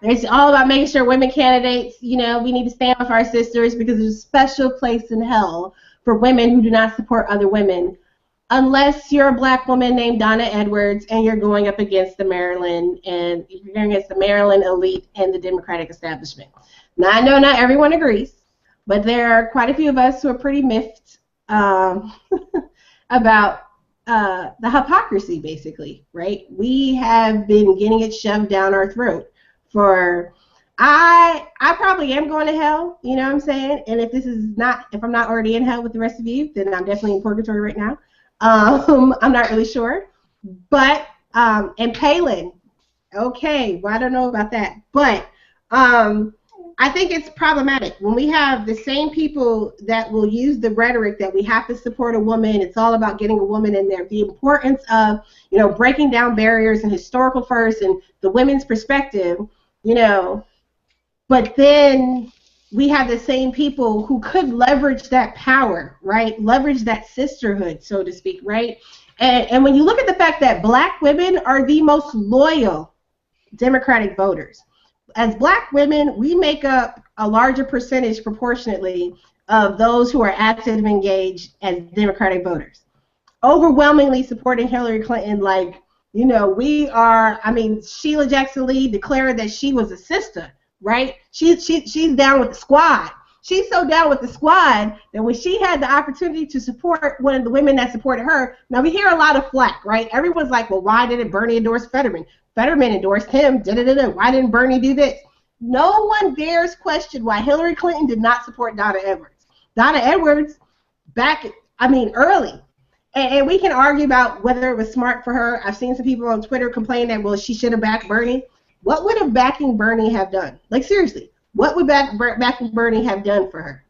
It's all about making sure women candidates, we need to stand up for our sisters because there's a special place in hell for women who do not support other women, unless you're a black woman named Donna Edwards and you're going up against the Maryland elite and the Democratic establishment. Now, I know not everyone agrees, but there are quite a few of us who are pretty miffed about the hypocrisy, basically, right? We have been getting it shoved down our throat for. I probably am going to hell, you know what I'm saying? And if I'm not already in hell with the rest of you, then I'm definitely in purgatory right now. I'm not really sure, but and Palin, okay, well, I don't know about that, but I think it's problematic when we have the same people that will use the rhetoric that we have to support a woman. It's all about getting a woman in there. The importance of breaking down barriers and historical first and the women's perspective, but then we have the same people who could leverage that power, right? Leverage that sisterhood, so to speak, right? And when you look at the fact that black women are the most loyal Democratic voters, as black women, we make up a larger percentage proportionately of those who are active and engaged as Democratic voters. Overwhelmingly supporting Hillary Clinton, we are, Sheila Jackson Lee declared that she was a sister. Right? She's down with the squad. She's so down with the squad that when she had the opportunity to support one of the women that supported her, now we hear a lot of flack, right? Everyone's like, well, why didn't Bernie endorse Fetterman? Fetterman endorsed him. Why didn't Bernie do this? No one dares question why Hillary Clinton did not support Donna Edwards. Donna Edwards, early. And we can argue about whether it was smart for her. I've seen some people on Twitter complain that, well, she should have backed Bernie. What would a backing Bernie have done? Like, seriously, what would backing Bernie have done for her?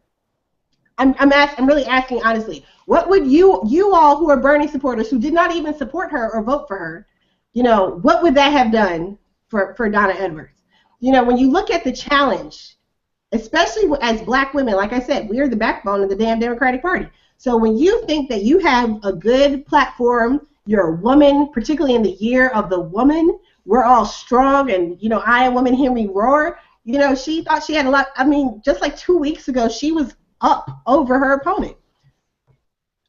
I'm really asking honestly. What would you all who are Bernie supporters who did not even support her or vote for her, what would that have done for Donna Edwards? When you look at the challenge, especially as black women, like I said, we are the backbone of the damn Democratic Party. So when you think that you have a good platform, you're a woman, particularly in the year of the woman, we're all strong, and I am woman, hear me roar. She thought she had a lot. Just like 2 weeks ago, she was up over her opponent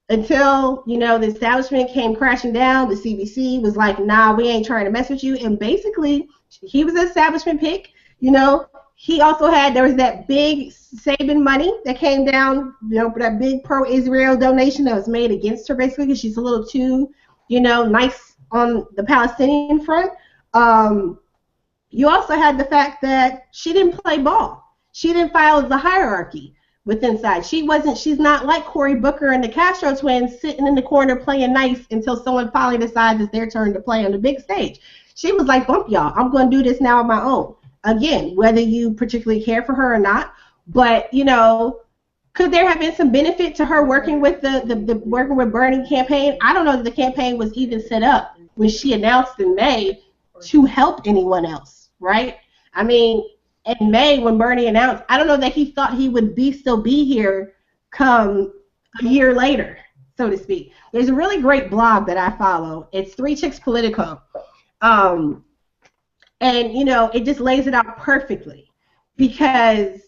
until the establishment came crashing down. The CBC was like, nah, we ain't trying to mess with you, and basically he was an establishment pick. He also there was that big Sabin money that came down, that big pro-Israel donation that was made against her, basically because she's a little too, nice on the Palestinian front. You also had the fact that she didn't play ball. She didn't follow the hierarchy within side. She's not like Cory Booker and the Castro twins sitting in the corner playing nice until someone finally decides it's their turn to play on the big stage. She was like, bump y'all, I'm going to do this now on my own. Again, whether you particularly care for her or not, but, could there have been some benefit to her working with the working with Bernie campaign? I don't know that the campaign was even set up when she announced in May to help anyone else, right? In May when Bernie announced, I don't know that he thought he would still be here come a year later, so to speak. There's a really great blog that I follow. It's Three Chicks Politico. And it just lays it out perfectly because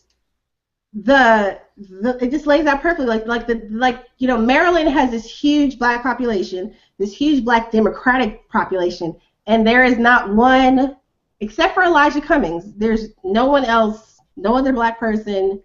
it just lays out perfectly Maryland has this huge black population, this huge black Democratic population, and there is not one, except for Elijah Cummings, there's no one else, no other black person,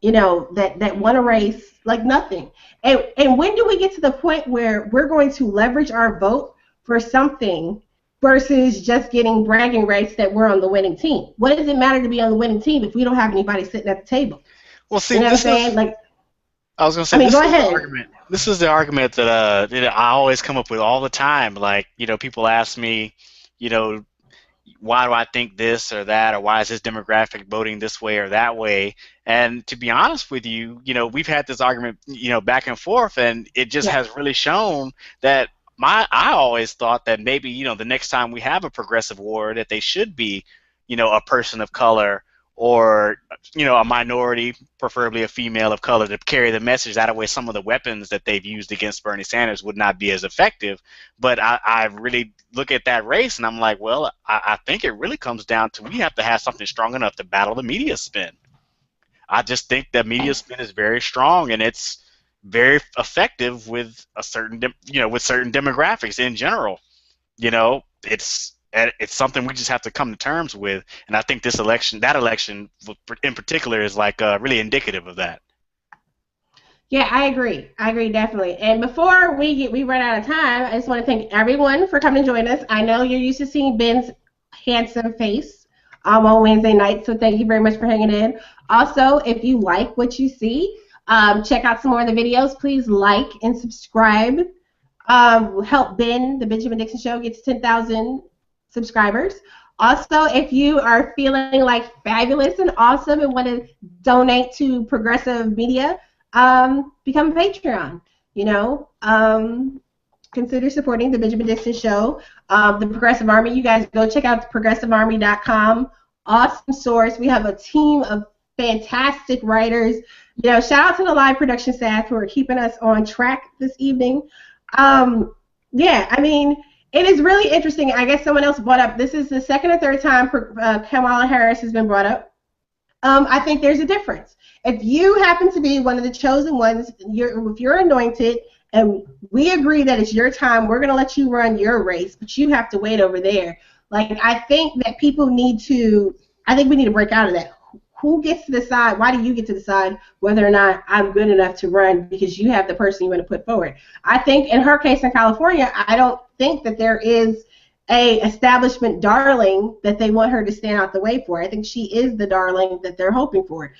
that won a race, nothing. And when do we get to the point where we're going to leverage our vote for something versus just getting bragging rights that we're on the winning team? What does it matter to be on the winning team if we don't have anybody sitting at the table? Well, see, I was going to say, go ahead. This is the argument that I always come up with all the time. People ask me, why do I think this or that, or why is this demographic voting this way or that way? And to be honest with you, we've had this argument, back and forth, and it just has really shown that I always thought that maybe, the next time we have a progressive ward that they should be, a person of color or a minority, preferably a female of color, to carry the message. That way, some of the weapons that they've used against Bernie Sanders would not be as effective. But I really look at that race, and I'm like, well, I think it really comes down to we have to have something strong enough to battle the media spin. I just think the media spin is very strong, and it's very effective with a certain, with certain demographics in general. It's something we just have to come to terms with, and I think that election in particular, is like really indicative of that. Yeah, I agree. I agree definitely. And before we run out of time, I just want to thank everyone for coming to join us. I know you're used to seeing Ben's handsome face on Wednesday night, so thank you very much for hanging in. Also, if you like what you see, check out some more of the videos. Please like and subscribe. Help Ben, the Benjamin Dixon Show, get to 10,000 subscribers. Also, if you are feeling like fabulous and awesome and want to donate to progressive media, become a Patreon. Consider supporting the Benjamin Dixon Show. The Progressive Army, you guys go check out progressivearmy.com. Awesome source. We have a team of fantastic writers. Shout out to the live production staff who are keeping us on track this evening. It is really interesting. I guess someone else brought up, this is the second or third time Kamala Harris has been brought up. I think there's a difference. If you happen to be one of the chosen ones, if you're anointed, and we agree that it's your time, we're going to let you run your race, but you have to wait over there. I think that we need to break out of that. Who gets to decide? Why do you get to decide whether or not I'm good enough to run because you have the person you want to put forward? I think in her case in California, I don't think that there is a establishment darling that they want her to stand out the way for. I think she is the darling that they're hoping for.